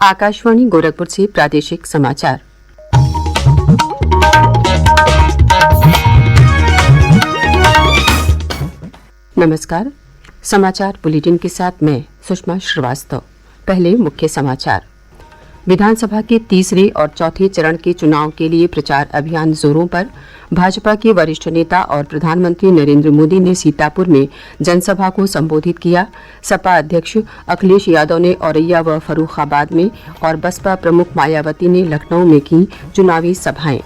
आकाशवाणी गोरखपुर से प्रादेशिक समाचार। नमस्कार। समाचार बुलेटिन के साथ मैं सुषमा श्रीवास्तव। पहले मुख्य समाचार। विधानसभा के तीसरे और चौथे चरण के चुनाव के लिए प्रचार अभियान जोरों पर। भाजपा के वरिष्ठ नेता और प्रधानमंत्री नरेंद्र मोदी ने सीतापुर में जनसभा को संबोधित किया। सपा अध्यक्ष अखिलेश यादव ने औरैया व फर्रुखाबाद में और बसपा प्रमुख मायावती ने लखनऊ में की चुनावी सभाएं।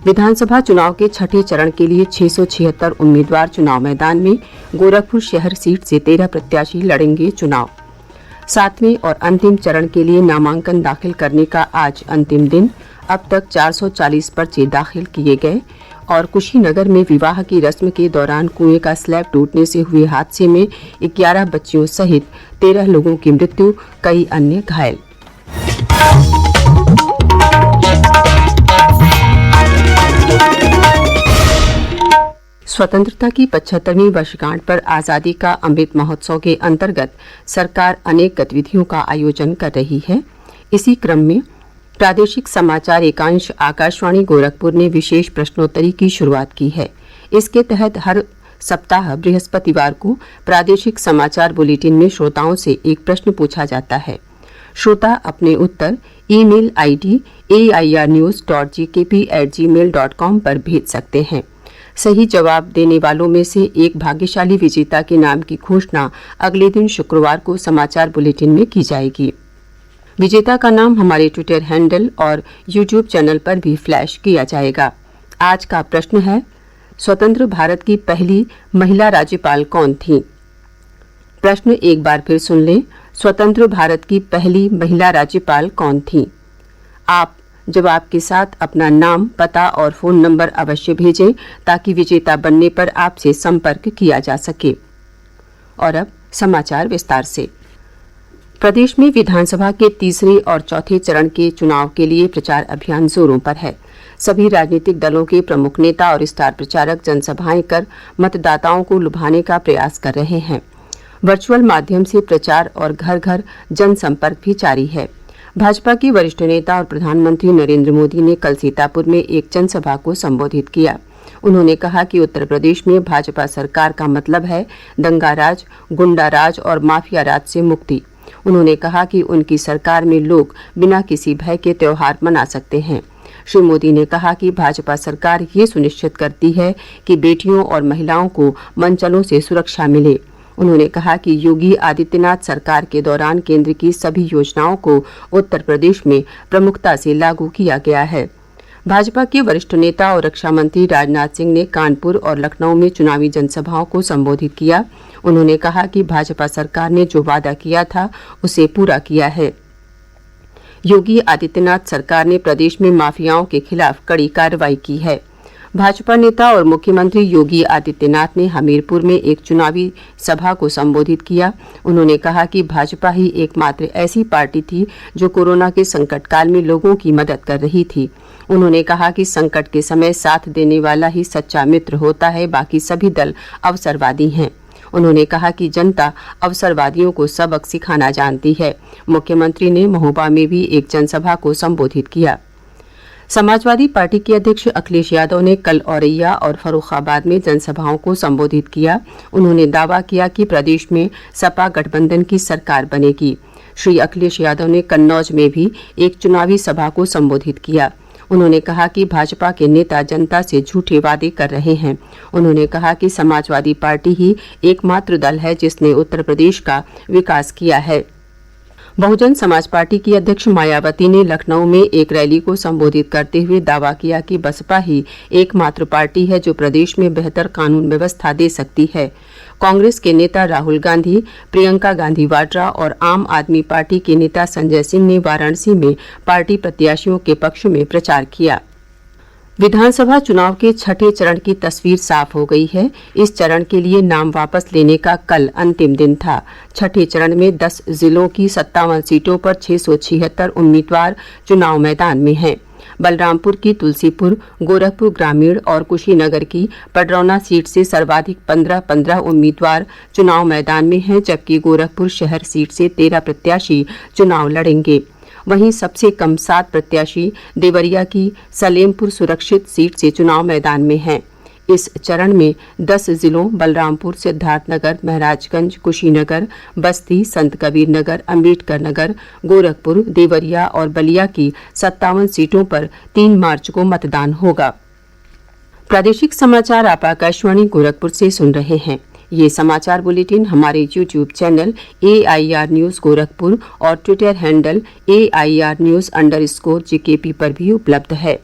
विधानसभा चुनाव के छठे चरण के लिए 676 उम्मीदवार चुनाव मैदान में। गोरखपुर शहर सीट से 13 प्रत्याशी लड़ेंगे चुनाव। सातवें और अंतिम चरण के लिए नामांकन दाखिल करने का आज अंतिम दिन। अब तक 440 पर्चे दाखिल किए गए। और कुशीनगर में विवाह की रस्म के दौरान कुएं का स्लैब टूटने से हुए हादसे में 11 बच्चियों सहित 13 लोगों की मृत्यु, कई अन्य घायल। स्वतंत्रता की 75वीं वर्षगांठ पर आजादी का अमृत महोत्सव के अंतर्गत सरकार अनेक गतिविधियों का आयोजन कर रही है। इसी क्रम में प्रादेशिक समाचार एकांश आकाशवाणी गोरखपुर ने विशेष प्रश्नोत्तरी की शुरुआत की है। इसके तहत हर सप्ताह बृहस्पतिवार को प्रादेशिक समाचार बुलेटिन में श्रोताओं से एक प्रश्न पूछा जाता है। श्रोता अपने उत्तर ईमेल आईडी airnews.gkp@gmail.com पर भेज सकते हैं। सही जवाब देने वालों में से एक भाग्यशाली विजेता के नाम की घोषणा अगले दिन शुक्रवार को समाचार बुलेटिन में की जाएगी। विजेता का नाम हमारे ट्विटर हैंडल और यूट्यूब चैनल पर भी फ्लैश किया जाएगा। आज का प्रश्न है, स्वतंत्र भारत की पहली महिला राज्यपाल कौन थी? प्रश्न एक बार फिर सुन लें। स्वतंत्र भारत की पहली महिला राज्यपाल कौन थी? आप जवाब के साथ अपना नाम, पता और फोन नंबर अवश्य भेजें ताकि विजेता बनने पर आपसे संपर्क किया जा सके। और अब समाचार विस्तार से। प्रदेश में विधानसभा के तीसरे और चौथे चरण के चुनाव के लिए प्रचार अभियान जोरों पर है। सभी राजनीतिक दलों के प्रमुख नेता और स्टार प्रचारक जनसभाएं कर मतदाताओं को लुभाने का प्रयास कर रहे हैं। वर्चुअल माध्यम से प्रचार और घर घर जनसंपर्क भी जारी है। भाजपा के वरिष्ठ नेता और प्रधानमंत्री नरेंद्र मोदी ने कल सीतापुर में एक जनसभा को संबोधित किया। उन्होंने कहा कि उत्तर प्रदेश में भाजपा सरकार का मतलब है दंगाराज, गुंडाराज और माफिया राज से मुक्ति। उन्होंने कहा कि उनकी सरकार में लोग बिना किसी भय के त्योहार मना सकते हैं। श्री मोदी ने कहा कि भाजपा सरकार ये सुनिश्चित करती है कि बेटियों और महिलाओं को मनचलों से सुरक्षा मिले। उन्होंने कहा कि योगी आदित्यनाथ सरकार के दौरान केंद्र की सभी योजनाओं को उत्तर प्रदेश में प्रमुखता से लागू किया गया है। भाजपा के वरिष्ठ नेता और रक्षा मंत्री राजनाथ सिंह ने कानपुर और लखनऊ में चुनावी जनसभाओं को संबोधित किया। उन्होंने कहा कि भाजपा सरकार ने जो वादा किया था उसे पूरा किया है। योगी आदित्यनाथ सरकार ने प्रदेश में माफियाओं के खिलाफ कड़ी कार्रवाई की है। भाजपा नेता और मुख्यमंत्री योगी आदित्यनाथ ने हमीरपुर में एक चुनावी सभा को संबोधित किया। उन्होंने कहा कि भाजपा ही एकमात्र ऐसी पार्टी थी जो कोरोना के संकट काल में लोगों की मदद कर रही थी। उन्होंने कहा कि संकट के समय साथ देने वाला ही सच्चा मित्र होता है, बाकी सभी दल अवसरवादी हैं। उन्होंने कहा कि जनता अवसरवादियों को सबक सिखाना जानती है। मुख्यमंत्री ने महोबा में भी एक जनसभा को संबोधित किया। समाजवादी पार्टी के अध्यक्ष अखिलेश यादव ने कल औरैया और फर्रुखाबाद में जनसभाओं को संबोधित किया। उन्होंने दावा किया कि प्रदेश में सपा गठबंधन की सरकार बनेगी। श्री अखिलेश यादव ने कन्नौज में भी एक चुनावी सभा को संबोधित किया। उन्होंने कहा कि भाजपा के नेता जनता से झूठे वादे कर रहे हैं। उन्होंने कहा कि समाजवादी पार्टी ही एकमात्र दल है जिसने उत्तर प्रदेश का विकास किया है। बहुजन समाज पार्टी की अध्यक्ष मायावती ने लखनऊ में एक रैली को संबोधित करते हुए दावा किया कि बसपा ही एकमात्र पार्टी है जो प्रदेश में बेहतर कानून व्यवस्था दे सकती है। कांग्रेस के नेता राहुल गांधी, प्रियंका गांधी वाड्रा और आम आदमी पार्टी के नेता संजय सिंह ने वाराणसी में पार्टी प्रत्याशियों के पक्ष में प्रचार किया। विधानसभा चुनाव के छठे चरण की तस्वीर साफ हो गई है। इस चरण के लिए नाम वापस लेने का कल अंतिम दिन था। छठे चरण में 10 जिलों की 57 सीटों पर 676 उम्मीदवार चुनाव मैदान में हैं। बलरामपुर की तुलसीपुर, गोरखपुर ग्रामीण और कुशीनगर की पडरौना सीट से सर्वाधिक 15-15 उम्मीदवार चुनाव मैदान में हैं, जबकि गोरखपुर शहर सीट से 13 प्रत्याशी चुनाव लड़ेंगे। वहीं सबसे कम 7 प्रत्याशी देवरिया की सलेमपुर सुरक्षित सीट से चुनाव मैदान में हैं। इस चरण में 10 जिलों बलरामपुर, सिद्धार्थनगर, महराजगंज, कुशीनगर, बस्ती, संत कबीर नगर, अम्बेडकर नगर, गोरखपुर, देवरिया और बलिया की 57 सीटों पर 3 मार्च को मतदान होगा। प्रादेशिक समाचार आप आकाशवाणी गोरखपुर से सुन रहे हैं। ये समाचार बुलेटिन हमारे YouTube channel AIR news Gorakhpur और ट्विटर हैंडल AIR न्यूज_GKP पर भी उपलब्ध है।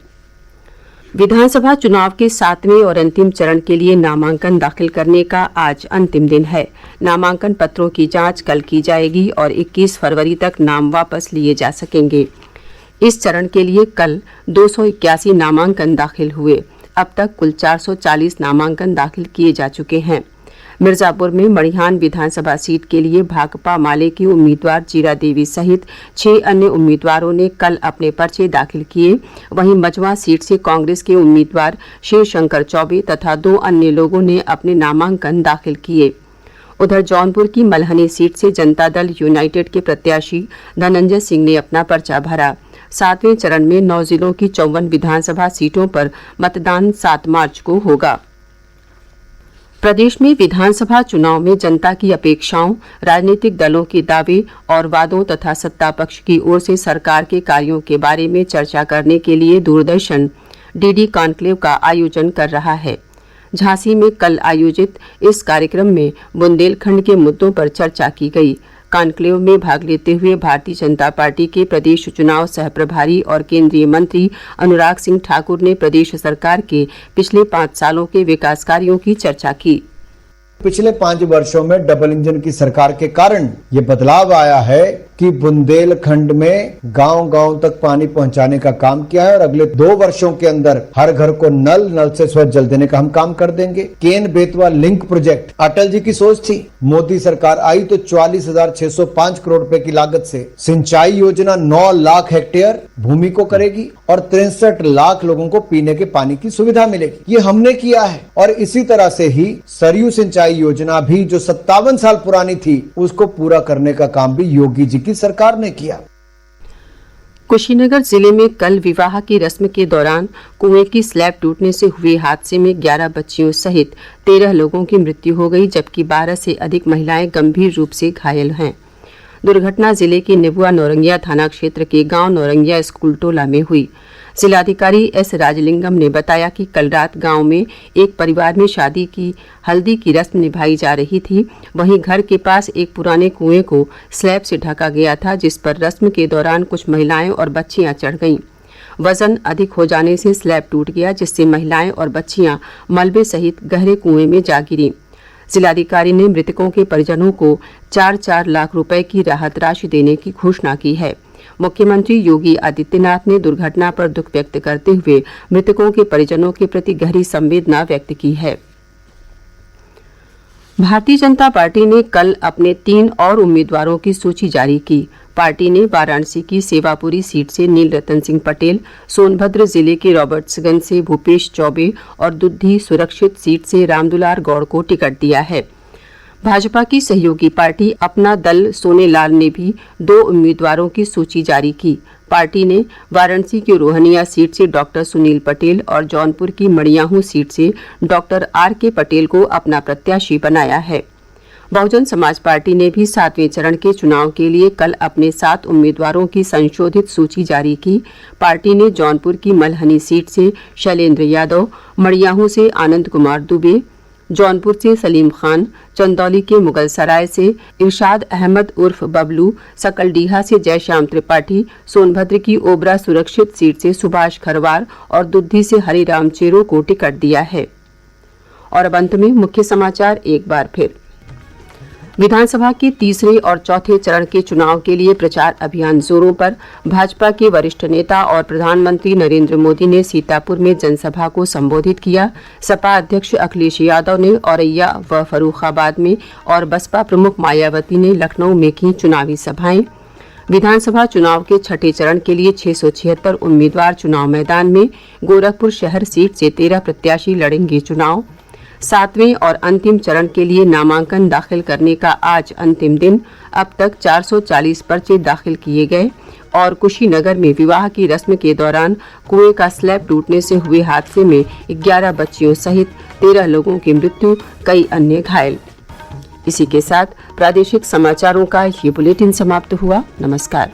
विधानसभा चुनाव के 7वें और अंतिम चरण के लिए नामांकन दाखिल करने का आज अंतिम दिन है। नामांकन पत्रों की जांच कल की जाएगी और 21 फरवरी तक नाम वापस लिए जा सकेंगे। इस चरण के लिए कल 281 नामांकन दाखिल हुए। अब तक कुल 440 नामांकन दाखिल किए जा चुके हैं। मिर्जापुर में मड़िहान विधानसभा सीट के लिए भाकपा माले की उम्मीदवार जीरा देवी सहित 6 अन्य उम्मीदवारों ने कल अपने पर्चे दाखिल किए। वहीं मजवा सीट से कांग्रेस के उम्मीदवार शिव शंकर चौबे तथा 2 अन्य लोगों ने अपने नामांकन दाखिल किए। उधर जौनपुर की मलहनी सीट से जनता दल यूनाइटेड के प्रत्याशी धनंजय सिंह ने अपना पर्चा भरा। 7वें चरण में 9 जिलों की 54 विधानसभा सीटों पर मतदान 7 मार्च को होगा। प्रदेश में विधानसभा चुनाव में जनता की अपेक्षाओं, राजनीतिक दलों के दावे और वादों तथा सत्ता पक्ष की ओर से सरकार के कार्यों के बारे में चर्चा करने के लिए दूरदर्शन DD कॉन्क्लेव का आयोजन कर रहा है। झांसी में कल आयोजित इस कार्यक्रम में बुंदेलखंड के मुद्दों पर चर्चा की गई। कॉन्क्लेव में भाग लेते हुए भारतीय जनता पार्टी के प्रदेश चुनाव सह प्रभारी और केंद्रीय मंत्री अनुराग सिंह ठाकुर ने प्रदेश सरकार के पिछले 5 सालों के विकास कार्यों की चर्चा की। पिछले 5 वर्षों में डबल इंजन की सरकार के कारण ये बदलाव आया है कि बुंदेलखंड में गांव-गांव तक पानी पहुंचाने का काम किया है और अगले 2 वर्षों के अंदर हर घर को नल से स्वच्छ जल देने का हम काम कर देंगे। केन बेतवा लिंक प्रोजेक्ट अटल जी की सोच थी। मोदी सरकार आई तो 44,605 करोड़ रुपए की लागत से सिंचाई योजना 9 लाख हेक्टेयर भूमि को करेगी और 63 लाख लोगों को पीने के पानी की सुविधा मिलेगी। ये हमने किया है और इसी तरह से ही सरयू सिंचाई योजना भी जो 57 साल पुरानी थी उसको पूरा करने का काम भी योगी जी की सरकार ने किया। कुशीनगर जिले में कल विवाह की रस्म के दौरान कुएं की स्लैब टूटने से हुए हादसे में 11 बच्चियों सहित 13 लोगों की मृत्यु हो गई, जबकि 12 से अधिक महिलाएं गंभीर रूप से घायल हैं। दुर्घटना जिले के नेबुआ नौरंगिया थाना क्षेत्र के गांव नौरंगिया स्कूल टोला में हुई। जिलाधिकारी S राजलिंगम ने बताया कि कल रात गांव में एक परिवार में शादी की हल्दी की रस्म निभाई जा रही थी। वहीं घर के पास एक पुराने कुएं को स्लैब से ढका गया था, जिस पर रस्म के दौरान कुछ महिलाएं और बच्चियां चढ़ गईं। वजन अधिक हो जाने से स्लैब टूट गया, जिससे महिलाएं और बच्चियां मलबे सहित गहरे कुएं में जा गिरी। जिलाधिकारी ने मृतकों के परिजनों को 4-4 लाख रुपए की राहत राशि देने की घोषणा की है। मुख्यमंत्री योगी आदित्यनाथ ने दुर्घटना पर दुख व्यक्त करते हुए मृतकों के परिजनों के प्रति गहरी संवेदना व्यक्त की है। भारतीय जनता पार्टी ने कल अपने 3 और उम्मीदवारों की सूची जारी की। पार्टी ने वाराणसी की सेवापुरी सीट से नील रतन सिंह पटेल, सोनभद्र जिले के रॉबर्ट्सगंज से भूपेश चौबे और दुद्धी सुरक्षित सीट से रामदुलार गौड़ को टिकट दिया है। भाजपा की सहयोगी पार्टी अपना दल सोनेलाल ने भी 2 उम्मीदवारों की सूची जारी की। पार्टी ने वाराणसी की रोहनिया सीट से डॉक्टर सुनील पटेल और जौनपुर की मड़ियाहू सीट से डॉक्टर RK पटेल को अपना प्रत्याशी बनाया है। बहुजन समाज पार्टी ने भी 7वें चरण के चुनाव के लिए कल अपने 7 उम्मीदवारों की संशोधित सूची जारी की। पार्टी ने जौनपुर की मलहनी सीट से शैलेंद्र यादव, मड़ियाहू से आनंद कुमार दुबे, जौनपुर से सलीम खान, चंदौली के मुगल सराय से इरशाद अहमद उर्फ बबलू, सकलडीहा से जयश्याम त्रिपाठी, सोनभद्र की ओबरा सुरक्षित सीट से सुभाष खरवार और दुद्धी से हरिराम चेरो को टिकट दिया है। और अब अंत में मुख्य समाचार एक बार फिर। विधानसभा के 3रे और चौथे चरण के चुनाव के लिए प्रचार अभियान जोरों पर। भाजपा के वरिष्ठ नेता और प्रधानमंत्री नरेंद्र मोदी ने सीतापुर में जनसभा को संबोधित किया। सपा अध्यक्ष अखिलेश यादव ने औरैया व फर्रुखाबाद में और बसपा प्रमुख मायावती ने लखनऊ में की चुनावी सभाएं। विधानसभा चुनाव के 6ठे चरण के लिए 676 उम्मीदवार चुनाव मैदान में। गोरखपुर शहर सीट से 13 प्रत्याशी लड़ेंगे चुनाव। 7वें और अंतिम चरण के लिए नामांकन दाखिल करने का आज अंतिम दिन। अब तक 440 पर्चे दाखिल किए गए। और कुशीनगर में विवाह की रस्म के दौरान कुएं का स्लैब टूटने से हुए हादसे में 11 बच्चियों सहित 13 लोगों की मृत्यु, कई अन्य घायल। इसी के साथ प्रादेशिक समाचारों का ये बुलेटिन समाप्त हुआ। नमस्कार।